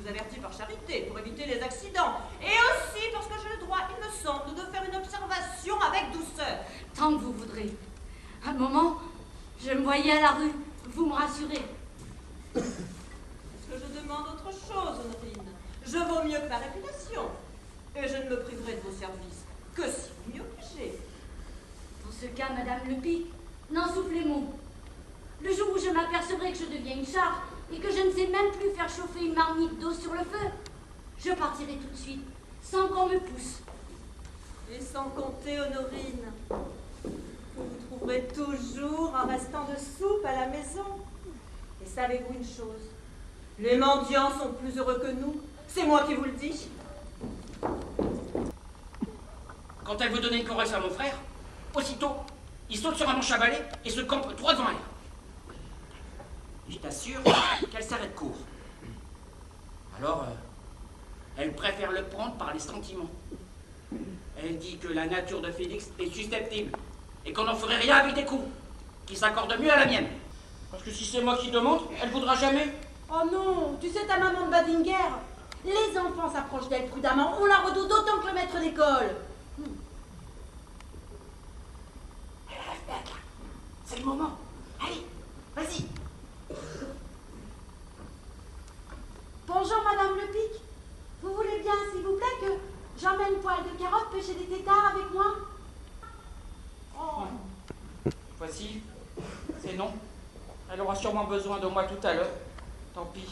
vous avertis par charité, pour éviter les accidents. Et aussi parce que j'ai le droit, il me semble, de faire une observation avec douceur. Tant que vous voudrez. Un moment, je me voyais à la rue. Vous me rassurez. Est-ce que je demande autre chose, Honorine? Je vaux mieux que ma réputation. Et je ne me priverai de vos services que si vous m'y obligez. Dans ce cas, Madame Lepic, n'en soufflez mot. Le jour où je m'apercevrai que je deviens une charge et que je ne sais même plus faire chauffer une marmite d'eau sur le feu, je partirai tout de suite, sans qu'on me pousse. Et sans compter, Honorine, que vous trouverez toujours un restant de soupe à la maison. Et savez-vous une chose? Les mendiants sont plus heureux que nous. C'est moi qui vous le dis. Quand elle veut donner une caresse à mon frère, aussitôt, il saute sur un manche à balai et se campe droit devant elle. Je t'assure qu'elle s'arrête court. Alors, elle préfère le prendre par les sentiments. Elle dit que la nature de Félix est susceptible et qu'on n'en ferait rien avec des coups, qui s'accordent mieux à la mienne. Parce que si c'est moi qui demande, elle voudra jamais. Oh non, tu sais ta maman de Badinger, les enfants s'approchent d'elle prudemment, on la redoute autant que le maître d'école. Elle rêve bête là. C'est le moment. Allez, vas-y. Bonjour Madame Lepic, vous voulez bien s'il vous plaît que j'emmène Poil de Carotte pêcher des têtards avec moi? Oh. Voici, c'est non. Elle aura sûrement besoin de moi tout à l'heure. Tant pis.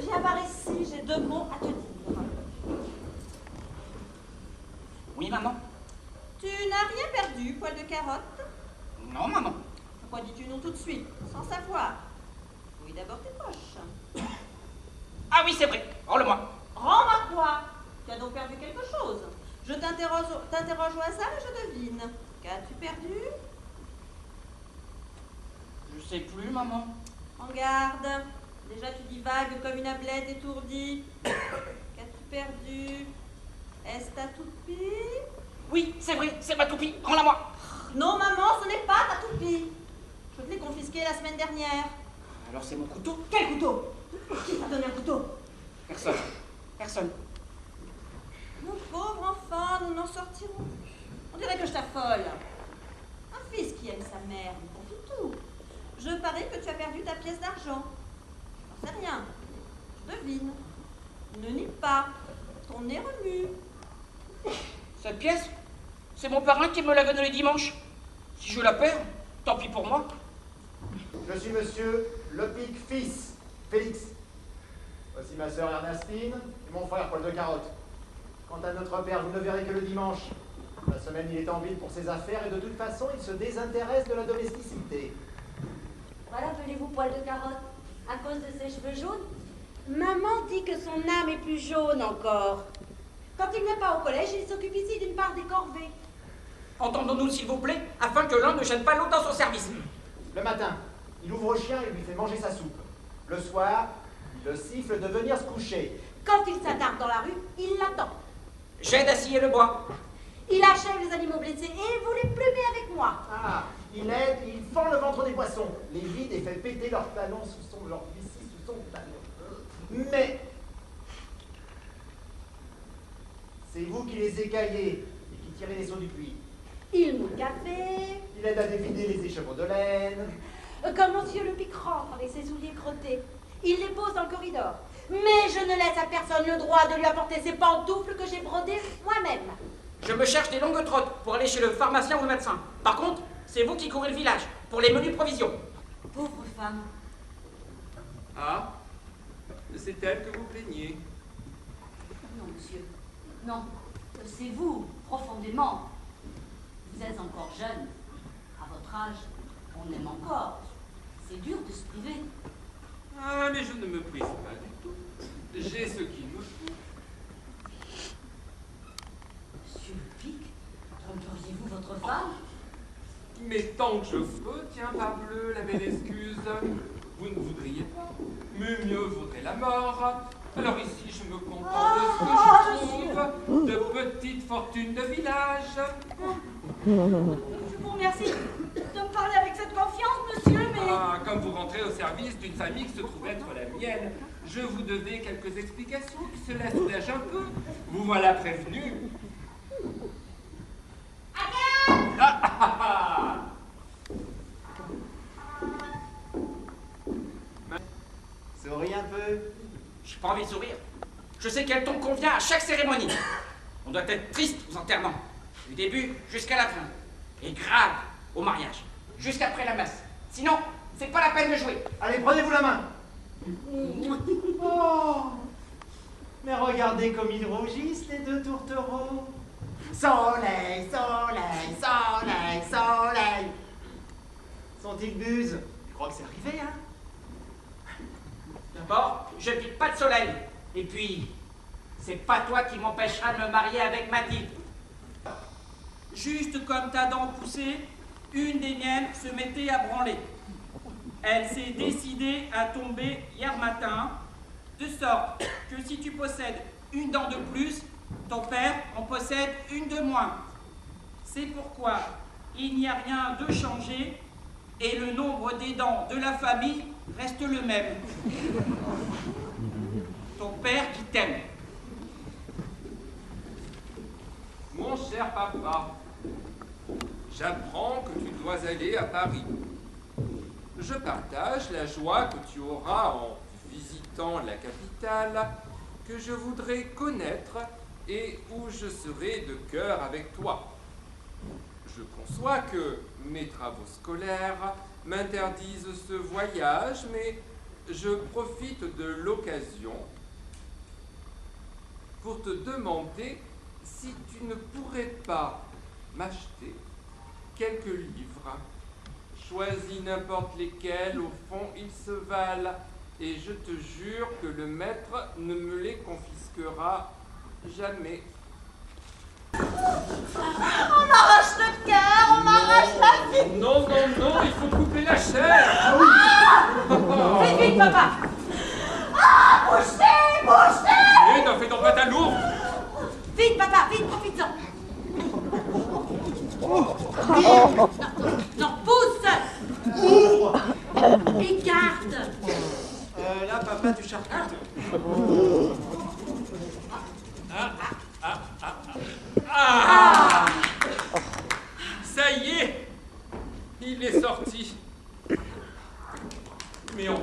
Viens par ici, j'ai 2 mots à te dire. Oui, maman? Tu n'as rien perdu, Poil de Carotte? Non, maman. Pourquoi dis-tu non tout de suite, sans savoir? Oui, d'abord tes poches. Ah oui, c'est vrai. Rends-le-moi. Rends-moi quoi? Tu as donc perdu quelque chose? Je t'interroge au hasard et je devine. Qu'as-tu perdu? Je sais plus, maman. En garde. Déjà tu divagues comme une ablette étourdie. Qu'as-tu perdu? Est-ce ta toupie? Oui, c'est vrai, c'est ma toupie. Rends-la-moi. Non, maman, ce n'est pas ta toupie. Je te l'ai confisquée la semaine dernière. Alors c'est mon couteau? Quel couteau? Qui t'a donné un couteau? Personne. Personne. Mon pauvre enfant, nous n'en sortirons plus. On dirait que je t'affole. Un fils qui aime sa mère lui confie tout. Je parie que tu as perdu ta pièce d'argent. Je n'en sais rien. Je devine. Ne nie pas. Ton nez remue. Cette pièce, c'est mon parrain qui me l'avait donnée dimanche. Si je la perds, tant pis pour moi. Je suis monsieur Lepic fils, Félix. Voici ma sœur Ernestine et mon frère Poil de Carotte. Quant à notre père, vous ne le verrez que le dimanche. La semaine, il est en ville pour ses affaires et de toute façon, il se désintéresse de la domesticité. Voilà, appelez-vous Poil de Carotte, à cause de ses cheveux jaunes? Maman dit que son âme est plus jaune encore. Quand il n'est pas au collège, il s'occupe ici d'une part des corvées. Entendons-nous, s'il vous plaît, afin que l'un ne gêne pas l'autre dans son service. Le matin, il ouvre au chien et lui fait manger sa soupe. Le soir, il le siffle de venir se coucher. Quand il s'attarde dans la rue, il l'attend. J'aide à scier le bois. Il achève les animaux blessés et vous les plumez avec moi. Ah, il aide, il fend le ventre des poissons, les vide et fait péter leurs talons leurs vessis sous son talon. Mais c'est vous qui les écaillez et qui tirez les seaux du puits. Il moule le café. Il aide à dévider les écheveaux de laine. Quand monsieur Lepic rentre avec ses souliers crottés, il les pose dans le corridor. Mais je ne laisse à personne le droit de lui apporter ses pantoufles que j'ai brodées moi-même. Je me cherche des longues trottes pour aller chez le pharmacien ou le médecin. Par contre, c'est vous qui courez le village pour les menus provisions. Pauvre femme. Ah, c'est elle que vous plaignez. Non, monsieur. Non, c'est vous, profondément. Vous êtes encore jeune. À votre âge, on aime encore. C'est dur de se priver. Ah, mais je ne me prive pas du tout. J'ai ce qu'il me faut. Monsieur Lepic, tromperiez-vous votre femme? Mais tant que je peux, tiens, parbleu, la belle excuse. Vous ne voudriez pas. Mais mieux vaudrait la mort. Alors ici, je me contente de ce que je trouve, de petites fortunes de village. Je vous remercie de me parler avec cette confiance, monsieur, mais Ah, comme vous rentrez au service d'une famille qui se trouve être la mienne, je vous devais quelques explications qui cela soulage un peu. Vous voilà prévenu. Souris un peu. J'ai pas envie de sourire. Je sais quel ton convient à chaque cérémonie. On doit être triste aux enterrements, du début jusqu'à la fin. Et grave au mariage, jusqu'après la messe. Sinon, c'est pas la peine de jouer. Allez, prenez-vous la main. Oh, mais regardez comme ils rougissent, les deux tourtereaux. Soleil, soleil, soleil, soleil. Sont-ils buses? Je crois que c'est arrivé, hein? D'abord, je pique pas de soleil. Et puis, c'est pas toi qui m'empêchera de me marier avec Mathilde. Juste comme ta dent poussée, une des miennes se mettait à branler. Elle s'est décidée à tomber hier matin, de sorte que si tu possèdes une dent de plus, ton père en possède une de moins. C'est pourquoi il n'y a rien de changé et le nombre des dents de la famille reste le même. Ton père qui t'aime. Mon cher papa, j'apprends que tu dois aller à Paris. Je partage la joie que tu auras en visitant la capitale, que je voudrais connaître et où je serai de cœur avec toi. Je conçois que mes travaux scolaires m'interdisent ce voyage, mais je profite de l'occasion pour te demander si tu ne pourrais pas m'acheter quelques livres. Choisis n'importe lesquels, au fond ils se valent, et je te jure que le maître ne me les confisquera jamais. On m'arrache le cœur, on m'arrache la vie. Non, non, non, il faut couper la chair. Vite, vite, papa. Ah, bouchez, bouchez. Mais n'en fais donc pas ta lourde. Vite, papa, vite, profite-en. Non, pousse. Ouvre. Écarte. Là, papa, tu charcutes. Ça y est, il est sorti. Mais enfin,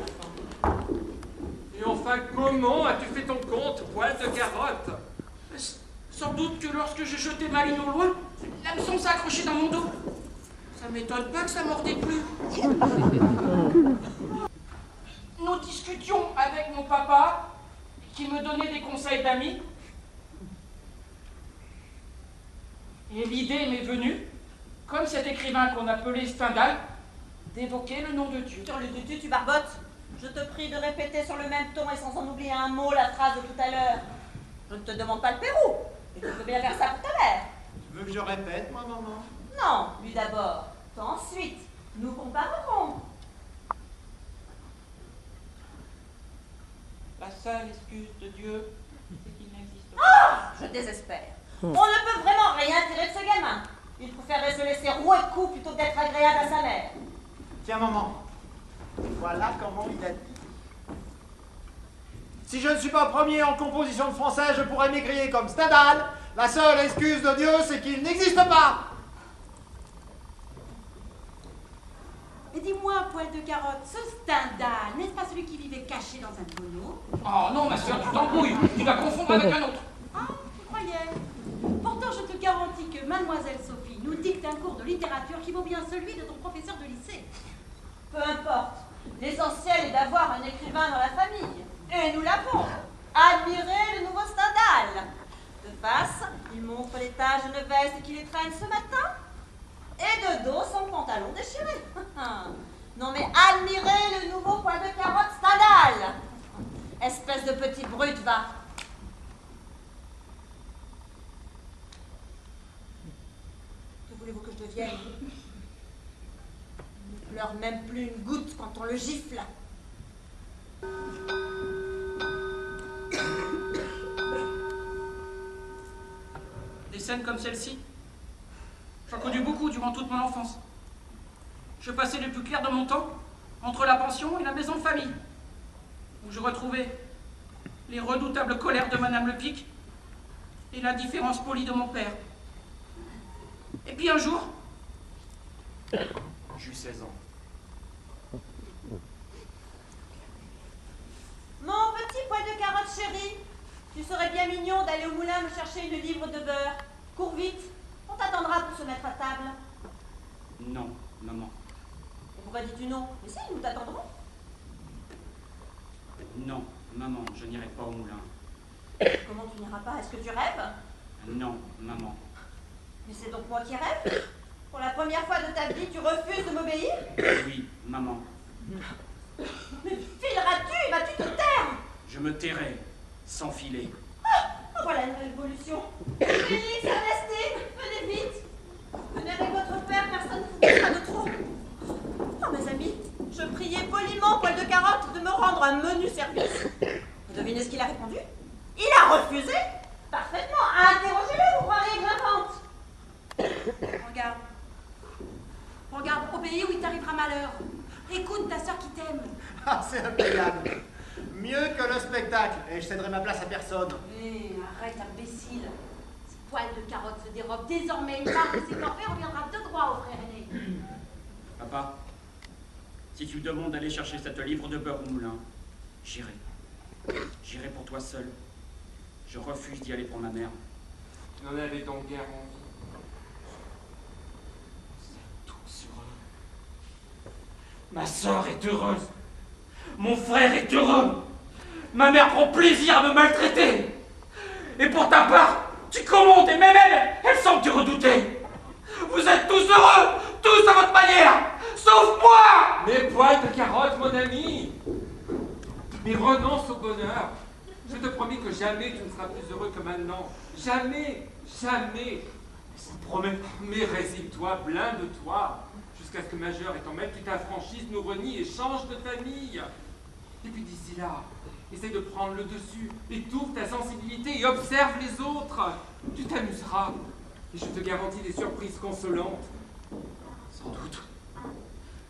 et enfin, comment as-tu fait ton compte, poil de carotte? Sans doute que lorsque je jetais ma ligne au loin, l'hameçon s'est accroché dans mon dos. Ça m'étonne pas que ça mordait plus. Nous discutions avec mon papa, qui me donnait des conseils d'amis. Et l'idée m'est venue, comme cet écrivain qu'on appelait Stendhal, d'évoquer le nom de Dieu. Sur le tutu, tu barbotes. Je te prie de répéter sur le même ton et sans en oublier un mot la phrase de tout à l'heure. Je ne te demande pas le Pérou, et tu peux bien faire ça pour ta mère. Tu veux que je répète, moi, maman? Non, lui d'abord, toi ensuite. Nous comparerons. La seule excuse de Dieu, c'est qu'il n'existe pas. Ah, je désespère. On ne peut vraiment rien tirer de ce gamin. Il préférerait se laisser rouer de coups plutôt que d'être agréable à sa mère. Tiens, maman. Voilà comment il a dit. Si je ne suis pas premier en composition de français, je pourrais m'écrier comme Stendhal. La seule excuse de Dieu, c'est qu'il n'existe pas. Et dis-moi, poil de carotte, ce Stendhal, n'est-ce pas celui qui vivait caché dans un tonneau? Oh non, ma soeur, tu t'embrouilles. Tu vas confondre avec un autre. Ah, je croyais. Pourtant, je te garantis que Mademoiselle Sophie nous dicte un cours de littérature qui vaut bien celui de ton professeur de lycée. Peu importe. L'essentiel est d'avoir un écrivain dans la famille. Et nous l'avons. Admirez le nouveau Stendhal. De face, il montre les taches de veste qu'il étreigne ce matin. Et de dos, son pantalon déchiré. Non mais admirez le nouveau poil de carotte Stendhal. Espèce de petit brute, va. Que voulez-vous que je devienne? Il ne pleure même plus une goutte quand on le gifle. Des scènes comme celle-ci, j'en ai connu beaucoup durant toute mon enfance. Je passais le plus clair de mon temps entre la pension et la maison de famille, où je retrouvais les redoutables colères de Madame Lepic et l'indifférence polie de mon père. Et puis un jour, J'eus 16 ans. Mon petit poil de carotte chéri, tu serais bien mignon d'aller au moulin me chercher une livre de beurre. Cours vite, on t'attendra pour se mettre à table. Non, maman. Et pourquoi dis-tu non? Mais si, nous t'attendrons. Non, maman, je n'irai pas au moulin. Comment tu n'iras pas? Est-ce que tu rêves? Non, maman. Mais c'est donc moi qui rêve? Pour la première fois de ta vie, tu refuses de m'obéir? Oui, maman. Mais fileras-tu? Vas-tu te taire? Je me tairai, sans filer. Oh, voilà une révolution. Félix, Ernestine, venez vite. Venez avec votre père, personne ne vous poussera de trop. Oh, mes amis, je priais poliment Poil de Carotte de me rendre un menu service. Vous devinez ce qu'il a répondu? Il a refusé? Parfaitement. Interrogez-le, vous croirez que j'invente. Regarde. Regarde, obéis ou il t'arrivera malheur. Écoute ta sœur qui t'aime. Ah, c'est impayable. Mieux que le spectacle. Et je céderai ma place à personne. Hé, arrête, imbécile. Ce poil de carotte se dérobe désormais. Une part de ses forfaits reviendra de droit au frère aîné. Papa, si tu me demandes d'aller chercher cette livre de beurre au moulin, j'irai. J'irai pour toi seul. Je refuse d'y aller pour ma mère. Tu n'en avais donc guère envie. Tout sur eux. Ma sœur est heureuse. Mon frère est heureux. Ma mère prend plaisir à me maltraiter. Et pour ta part, tu commandes et même elle semble te redouter. Vous êtes tous heureux, tous à votre manière, sauf moi. Mais poil de carotte, mon ami! Mais renonce au bonheur. Je te promets que jamais tu ne seras plus heureux que maintenant. Jamais, jamais. Ça promet. Mais résigne-toi, blinde-toi, jusqu'à ce que Majeur ait en maître, tu t'affranchisses, nous renies et change de famille. Et puis d'ici là, essaye de prendre le dessus, étouffe ta sensibilité et observe les autres. Tu t'amuseras. Et je te garantis des surprises consolantes. Sans doute.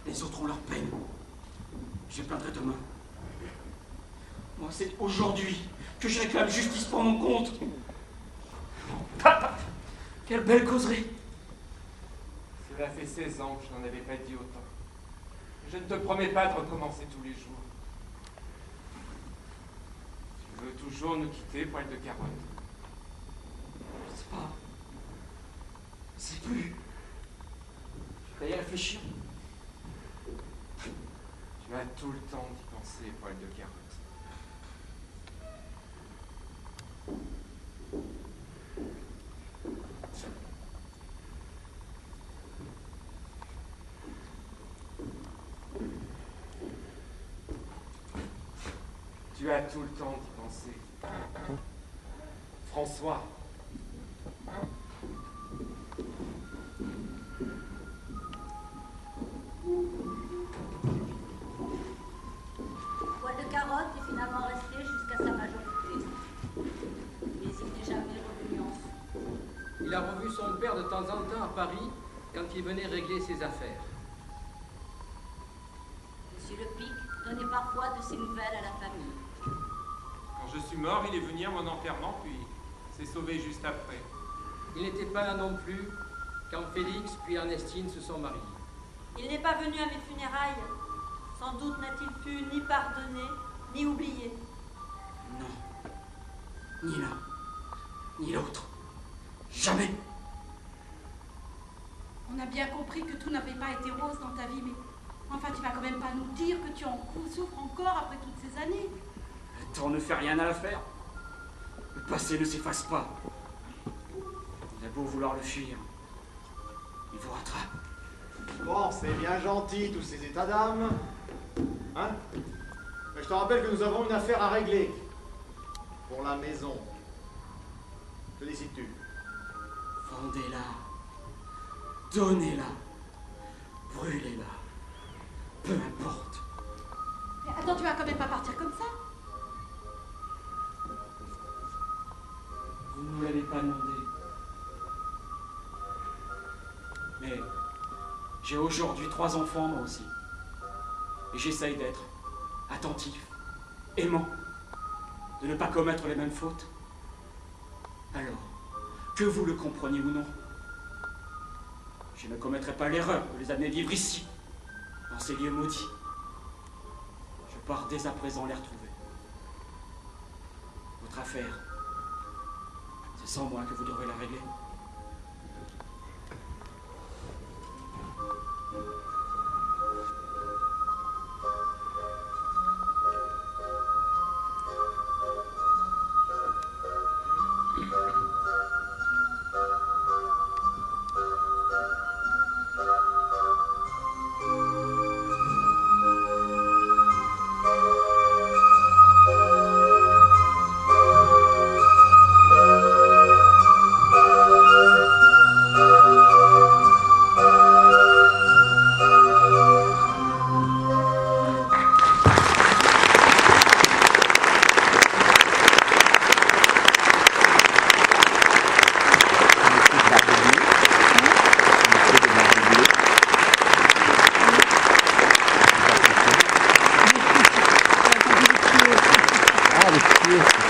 Les autres ont leur peine. Je plaindrai demain. Moi, c'est aujourd'hui que je réclame justice pour mon compte. Papa, quelle belle causerie. Cela fait 16 ans que je n'en avais pas dit autant. Je ne te promets pas de recommencer tous les jours. Tu veux toujours nous quitter, poil de carotte? Je sais pas. Je sais plus. Je vais y réfléchir. Tu as tout le temps d'y penser, poil de carotte. Tu as tout le temps d'y penser. François. Poil de carotte est finalement resté jusqu'à sa majorité. Mais il n'est jamais revenu en dessous. Il a revu son père de temps en temps à Paris quand il venait régler ses affaires. Monsieur Lepic donnait parfois de ses nouvelles à la famille. Quand je suis mort, il est venu à mon enterrement, puis s'est sauvé juste après. Il n'était pas là non plus quand Félix puis Ernestine se sont mariés. Il n'est pas venu à mes funérailles. Sans doute n'a-t-il pu ni pardonner, ni oublier. Non. Ni l'un, ni l'autre. Jamais. On a bien compris que tout n'avait pas été rose dans ta vie, mais enfin, tu vas quand même pas nous dire que tu en souffres encore après toutes ces années. Le temps ne fait rien à l'affaire. Le passé ne s'efface pas. On a beau vouloir le fuir, il vous rattrape. Bon, c'est bien gentil, tous ces états d'âme. Hein? Mais je te rappelle que nous avons une affaire à régler. Pour la maison. Que décides-tu? Vendez-la. Donnez-la. Brûlez-la. Peu importe. Mais attends, tu vas quand même pas partir comme ça. Vous ne me l'avez pas demandé. Mais j'ai aujourd'hui 3 enfants, moi aussi. Et j'essaye d'être attentif, aimant, de ne pas commettre les mêmes fautes. Alors, que vous le compreniez ou non, je ne commettrai pas l'erreur de les amener vivre ici, dans ces lieux maudits. Je pars dès à présent les retrouver. Votre affaire, c'est sans moi que vous devrez la régler. Ah, les pieds.